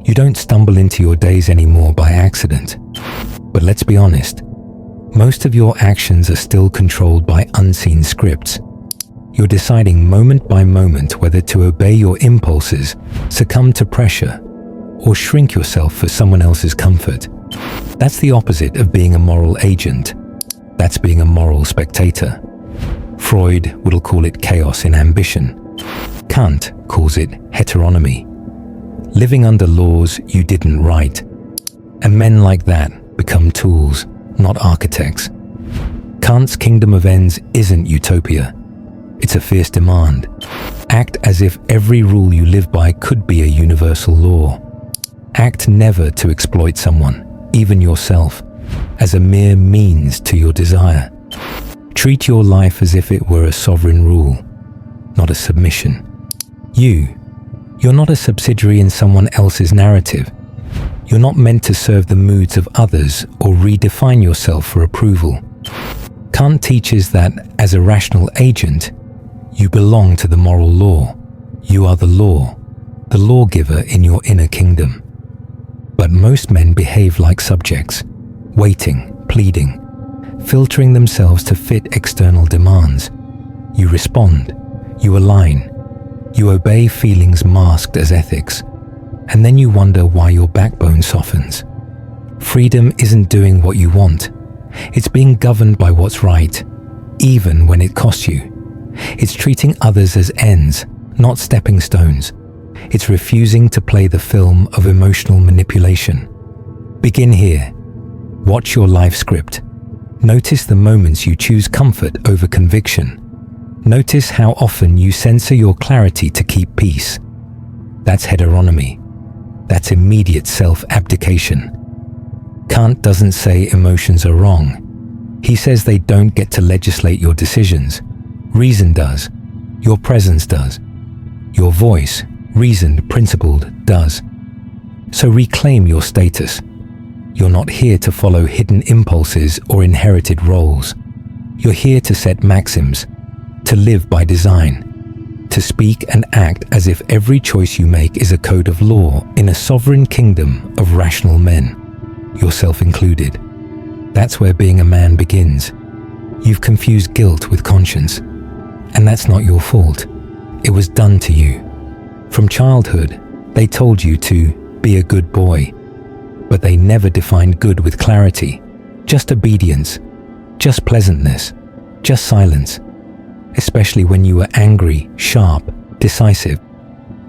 You don't stumble into your days anymore by accident. But let's be honest, most of your actions are still controlled by unseen scripts. You're deciding moment by moment whether to obey your impulses, succumb to pressure, or shrink yourself for someone else's comfort. That's the opposite of being a moral agent. That's being a moral spectator. Freud will call it chaos in ambition. Kant calls it heteronomy. Living under laws you didn't write. And men like that become tools, not architects. Kant's Kingdom of Ends isn't utopia. It's a fierce demand. Act as if every rule you live by could be a universal law. Act never to exploit someone, even yourself, as a mere means to your desire. Treat your life as if it were a sovereign rule, not a submission. You're not a subsidiary in someone else's narrative. You're not meant to serve the moods of others or redefine yourself for approval. Kant teaches that as a rational agent, you belong to the moral law. You are the lawgiver in your inner kingdom. But most men behave like subjects, waiting, pleading, filtering themselves to fit external demands. You respond, you align, you obey feelings masked as ethics, and then you wonder why your backbone softens. Freedom isn't doing what you want. It's being governed by what's right, even when it costs you. It's treating others as ends, not stepping stones. It's refusing to play the film of emotional manipulation. Begin here. Watch your life script. Notice the moments you choose comfort over conviction. Notice how often you censor your clarity to keep peace. That's heteronomy. That's immediate self-abdication. Kant doesn't say emotions are wrong. He says they don't get to legislate your decisions. Reason does. Your presence does. Your voice, reasoned, principled, does. So reclaim your status. You're not here to follow hidden impulses or inherited roles. You're here to set maxims, to live by design, to speak and act as if every choice you make is a code of law in a sovereign kingdom of rational men, yourself included. That's where being a man begins. You've confused guilt with conscience, and that's not your fault. It was done to you. From childhood, they told you to be a good boy, but they never defined good with clarity, just obedience, just pleasantness, just silence, especially when you were angry, sharp, decisive.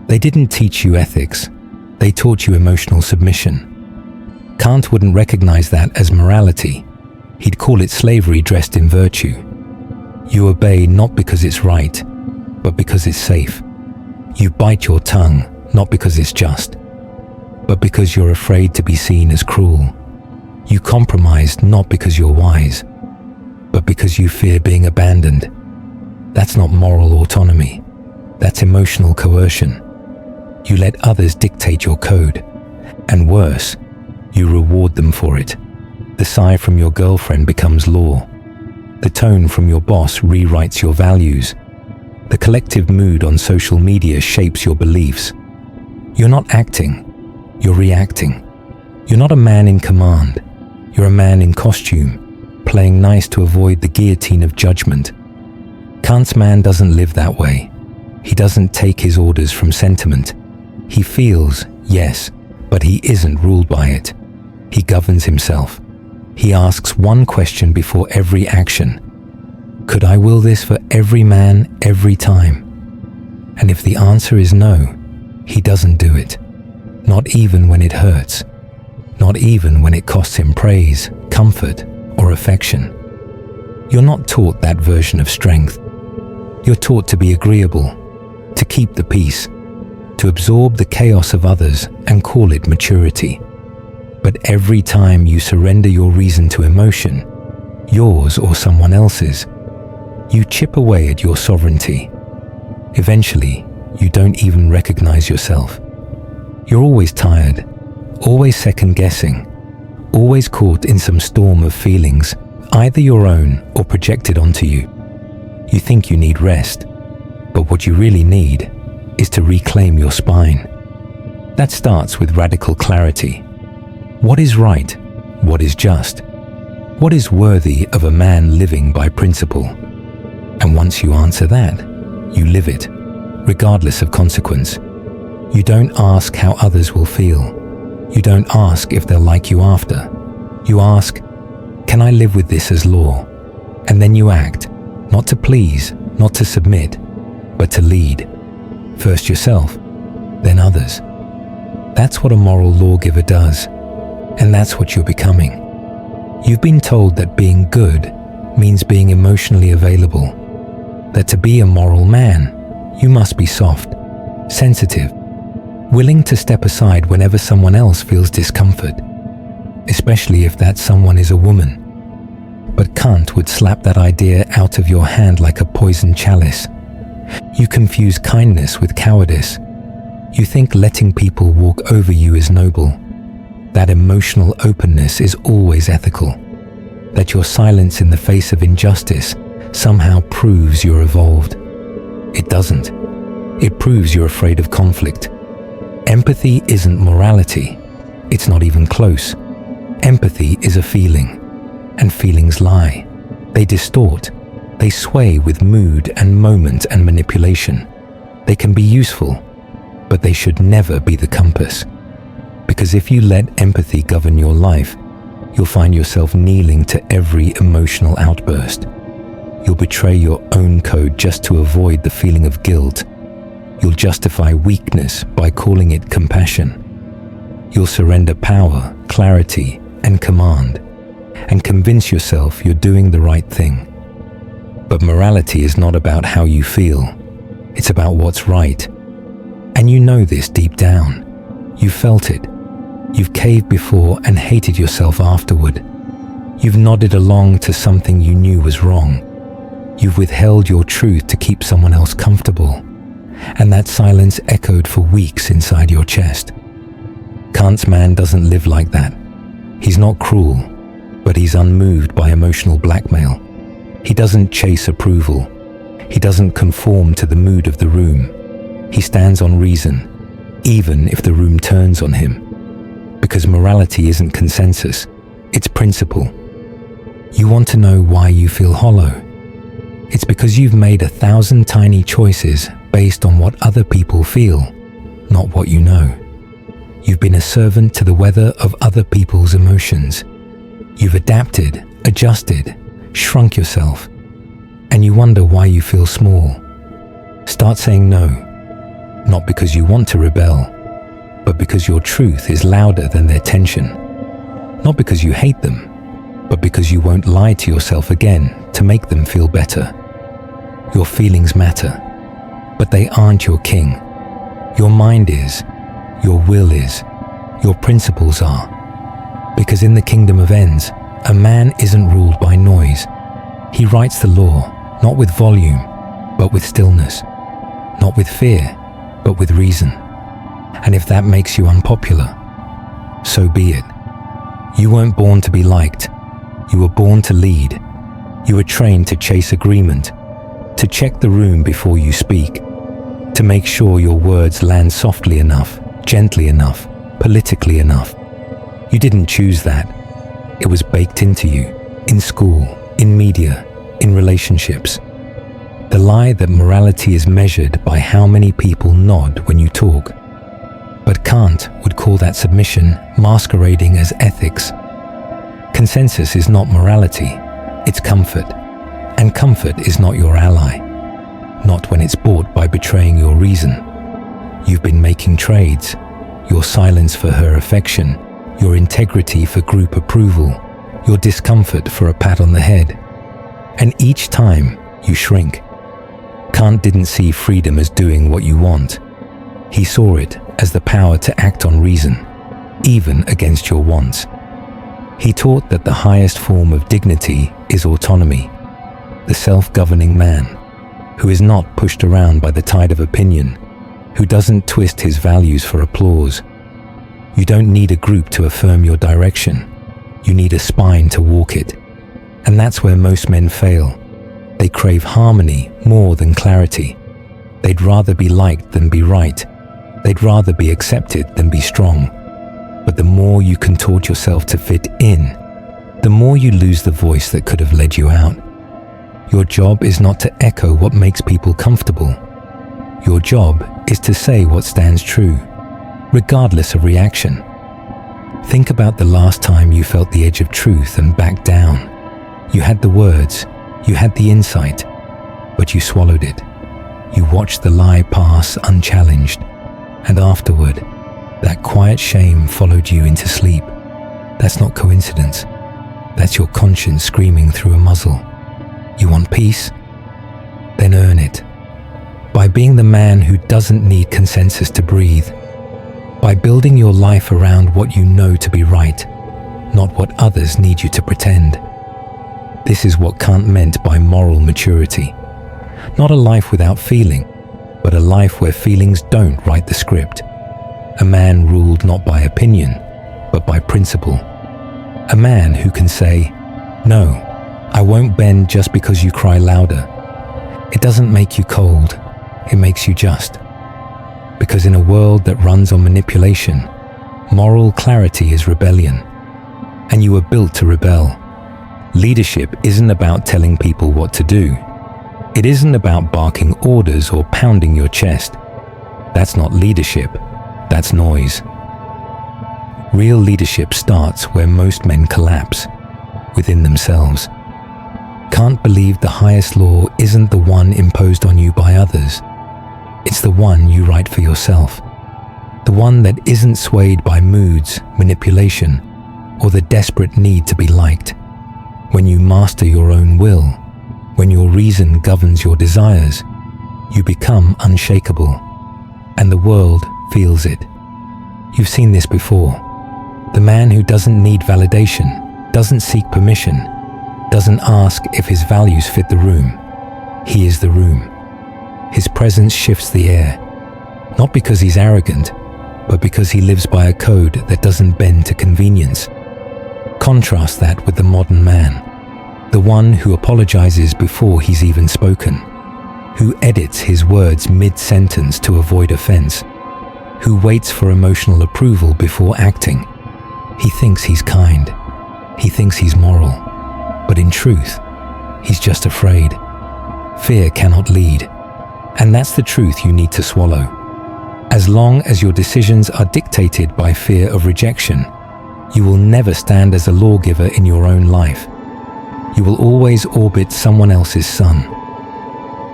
They didn't teach you ethics. They taught you emotional submission. Kant wouldn't recognize that as morality. He'd call it slavery dressed in virtue. You obey not because it's right, but because it's safe. You bite your tongue not because it's just, but because you're afraid to be seen as cruel. You compromise not because you're wise, but because you fear being abandoned. That's not moral autonomy. That's emotional coercion. You let others dictate your code, and worse, you reward them for it. The sigh from your girlfriend becomes law. The tone from your boss rewrites your values. The collective mood on social media shapes your beliefs. You're not acting, you're reacting. You're not a man in command. You're a man in costume, playing nice to avoid the guillotine of judgment. Kant's man doesn't live that way. He doesn't take his orders from sentiment. He feels, yes, but he isn't ruled by it. He governs himself. He asks one question before every action. Could I will this for every man, every time? And if the answer is no, he doesn't do it. Not even when it hurts. Not even when it costs him praise, comfort, or affection. You're not taught that version of strength. You're taught to be agreeable, to keep the peace, to absorb the chaos of others and call it maturity. But every time you surrender your reason to emotion, yours or someone else's, you chip away at your sovereignty. Eventually, you don't even recognize yourself. You're always tired, always second-guessing, always caught in some storm of feelings, either your own or projected onto you. You think you need rest, but what you really need is to reclaim your spine. That starts with radical clarity. What is right? What is just? What is worthy of a man living by principle? And once you answer that, you live it, regardless of consequence. You don't ask how others will feel. You don't ask if they'll like you after. You ask, can I live with this as law? And then you act, not to please, not to submit, but to lead. First yourself, then others. That's what a moral lawgiver does, and that's what you're becoming. You've been told that being good means being emotionally available, that to be a moral man, you must be soft, sensitive, willing to step aside whenever someone else feels discomfort, especially if that someone is a woman. But Kant would slap that idea out of your hand like a poisoned chalice. You confuse kindness with cowardice. You think letting people walk over you is noble, that emotional openness is always ethical, that your silence in the face of injustice somehow proves you're evolved. It doesn't. It proves you're afraid of conflict. Empathy isn't morality. It's not even close. Empathy is a feeling, and feelings lie. They distort. They sway with mood and moment and manipulation. They can be useful, but they should never be the compass. Because if you let empathy govern your life, you'll find yourself kneeling to every emotional outburst. You'll betray your own code just to avoid the feeling of guilt. You'll justify weakness by calling it compassion. You'll surrender power, clarity, and command, and convince yourself you're doing the right thing. But morality is not about how you feel. It's about what's right. And you know this deep down. You felt it. You've caved before and hated yourself afterward. You've nodded along to something you knew was wrong. You've withheld your truth to keep someone else comfortable. And that silence echoed for weeks inside your chest. Kant's man doesn't live like that. He's not cruel, but he's unmoved by emotional blackmail. He doesn't chase approval. He doesn't conform to the mood of the room. He stands on reason, even if the room turns on him. Because morality isn't consensus, it's principle. You want to know why you feel hollow? It's because you've made 1,000 tiny choices based on what other people feel, not what you know. You've been a servant to the weather of other people's emotions. You've adapted, adjusted, shrunk yourself, and you wonder why you feel small. Start saying no, not because you want to rebel, but because your truth is louder than their tension. Not because you hate them, but because you won't lie to yourself again to make them feel better. Your feelings matter, but they aren't your king. Your mind is, your will is, your principles are. Because in the kingdom of ends, a man isn't ruled by noise. He writes the law, not with volume, but with stillness. Not with fear, but with reason. And if that makes you unpopular, so be it. You weren't born to be liked. You were born to lead. You were trained to chase agreement, to check the room before you speak, to make sure your words land softly enough, gently enough, politically enough. You didn't choose that. It was baked into you, in school, in media, in relationships. The lie that morality is measured by how many people nod when you talk. But Kant would call that submission masquerading as ethics. Consensus is not morality, it's comfort. And comfort is not your ally, not when it's bought by betraying your reason. You've been making trades, your silence for her affection, your integrity for group approval, your discomfort for a pat on the head. And each time you shrink. Kant didn't see freedom as doing what you want. He saw it as the power to act on reason, even against your wants. He taught that the highest form of dignity is autonomy, the self-governing man, who is not pushed around by the tide of opinion, who doesn't twist his values for applause. You don't need a group to affirm your direction. You need a spine to walk it. And that's where most men fail. They crave harmony more than clarity. They'd rather be liked than be right. They'd rather be accepted than be strong. But the more you contort yourself to fit in, the more you lose the voice that could have led you out. Your job is not to echo what makes people comfortable. Your job is to say what stands true, regardless of reaction. Think about the last time you felt the edge of truth and backed down. You had the words, you had the insight, but you swallowed it. You watched the lie pass unchallenged, and afterward, that quiet shame followed you into sleep. That's not coincidence. That's your conscience screaming through a muzzle. You want peace? Then earn it. By being the man who doesn't need consensus to breathe. By building your life around what you know to be right, not what others need you to pretend. This is what Kant meant by moral maturity. Not a life without feeling, but a life where feelings don't write the script. A man ruled not by opinion, but by principle. A man who can say, "No, I won't bend just because you cry louder." It doesn't make you cold, it makes you just. Because in a world that runs on manipulation, moral clarity is rebellion. And you were built to rebel. Leadership isn't about telling people what to do. It isn't about barking orders or pounding your chest. That's not leadership, that's noise. Real leadership starts where most men collapse, within themselves. Kant believed the highest law isn't the one imposed on you by others. It's the one you write for yourself. The one that isn't swayed by moods, manipulation, or the desperate need to be liked. When you master your own will, when your reason governs your desires, you become unshakable, and the world feels it. You've seen this before. The man who doesn't need validation, doesn't seek permission, doesn't ask if his values fit the room. He is the room. His presence shifts the air, not because he's arrogant, but because he lives by a code that doesn't bend to convenience. Contrast that with the modern man, the one who apologizes before he's even spoken, who edits his words mid-sentence to avoid offense, who waits for emotional approval before acting. He thinks he's kind. He thinks he's moral. But in truth, he's just afraid. Fear cannot lead. And that's the truth you need to swallow. As long as your decisions are dictated by fear of rejection, you will never stand as a lawgiver in your own life. You will always orbit someone else's sun.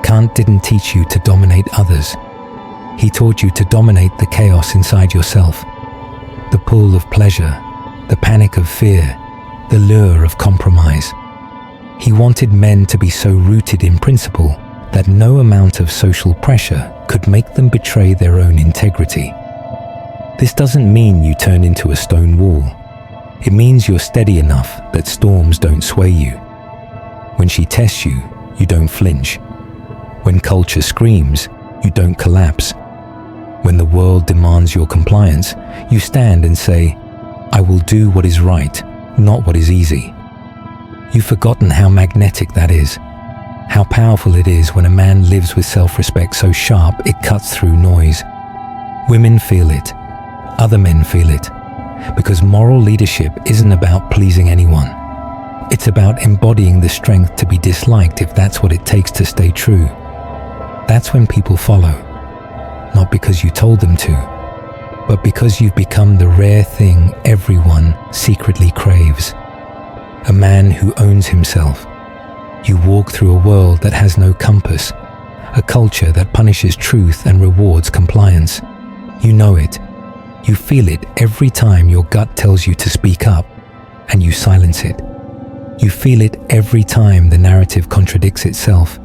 Kant didn't teach you to dominate others. He taught you to dominate the chaos inside yourself. The pull of pleasure, the panic of fear, the lure of compromise. He wanted men to be so rooted in principle that no amount of social pressure could make them betray their own integrity. This doesn't mean you turn into a stone wall. It means you're steady enough that storms don't sway you. When she tests you, you don't flinch. When culture screams, you don't collapse. When the world demands your compliance, you stand and say, "I will do what is right, not what is easy." You've forgotten how magnetic that is. How powerful it is when a man lives with self-respect so sharp it cuts through noise. Women feel it. Other men feel it. Because moral leadership isn't about pleasing anyone. It's about embodying the strength to be disliked if that's what it takes to stay true. That's when people follow. Not because you told them to, but because you've become the rare thing everyone secretly craves. A man who owns himself. You walk through a world that has no compass, a culture that punishes truth and rewards compliance. You know it. You feel it every time your gut tells you to speak up, and you silence it. You feel it every time the narrative contradicts itself,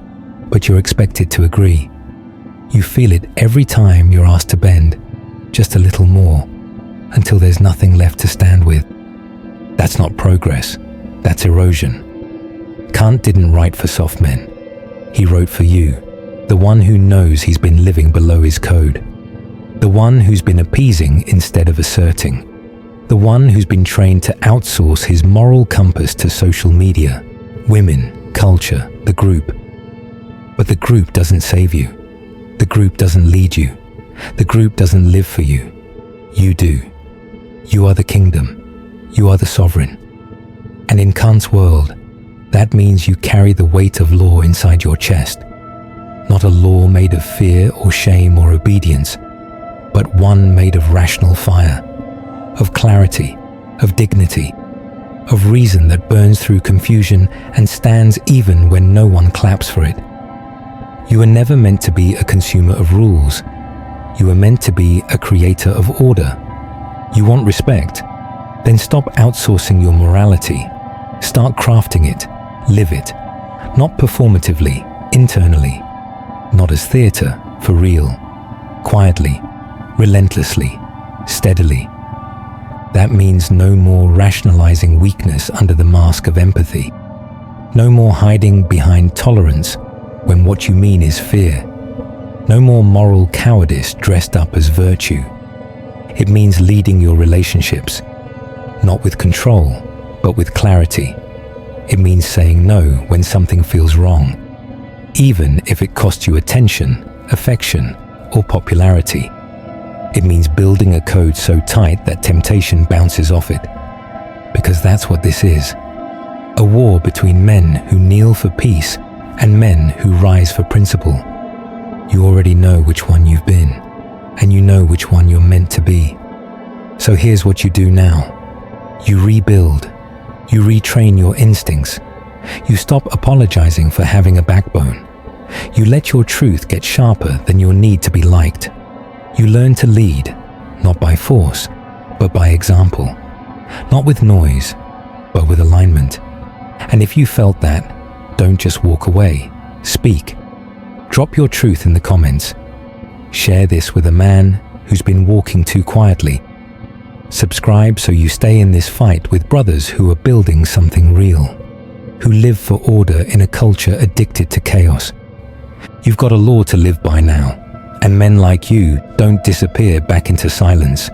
but you're expected to agree. You feel it every time you're asked to bend, just a little more, until there's nothing left to stand with. That's not progress, that's erosion. Kant didn't write for soft men. He wrote for you, the one who knows he's been living below his code. The one who's been appeasing instead of asserting. The one who's been trained to outsource his moral compass to social media, women, culture, the group. But the group doesn't save you. The group doesn't lead you. The group doesn't live for you. You do. You are the kingdom. You are the sovereign. And in Kant's world, that means you carry the weight of law inside your chest. Not a law made of fear or shame or obedience, but one made of rational fire, of clarity, of dignity, of reason that burns through confusion and stands even when no one claps for it. You were never meant to be a consumer of rules. You were meant to be a creator of order. You want respect? Then stop outsourcing your morality. Start crafting it. Live it. Not performatively, internally. Not as theater, for real. Quietly, relentlessly, steadily. That means no more rationalizing weakness under the mask of empathy. No more hiding behind tolerance when what you mean is fear. No more moral cowardice dressed up as virtue. It means leading your relationships, not with control, but with clarity. It means saying no when something feels wrong, even if it costs you attention, affection, or popularity. It means building a code so tight that temptation bounces off it. Because that's what this is. A war between men who kneel for peace and men who rise for principle. You already know which one you've been, and you know which one you're meant to be. So here's what you do now. You rebuild. You retrain your instincts. You stop apologizing for having a backbone. You let your truth get sharper than your need to be liked. You learn to lead, not by force, but by example. Not with noise, but with alignment. And if you felt that, don't just walk away. Speak. Drop your truth in the comments. Share this with a man who's been walking too quietly. Subscribe so you stay in this fight with brothers who are building something real, who live for order in a culture addicted to chaos. You've got a law to live by now, and men like you don't disappear back into silence.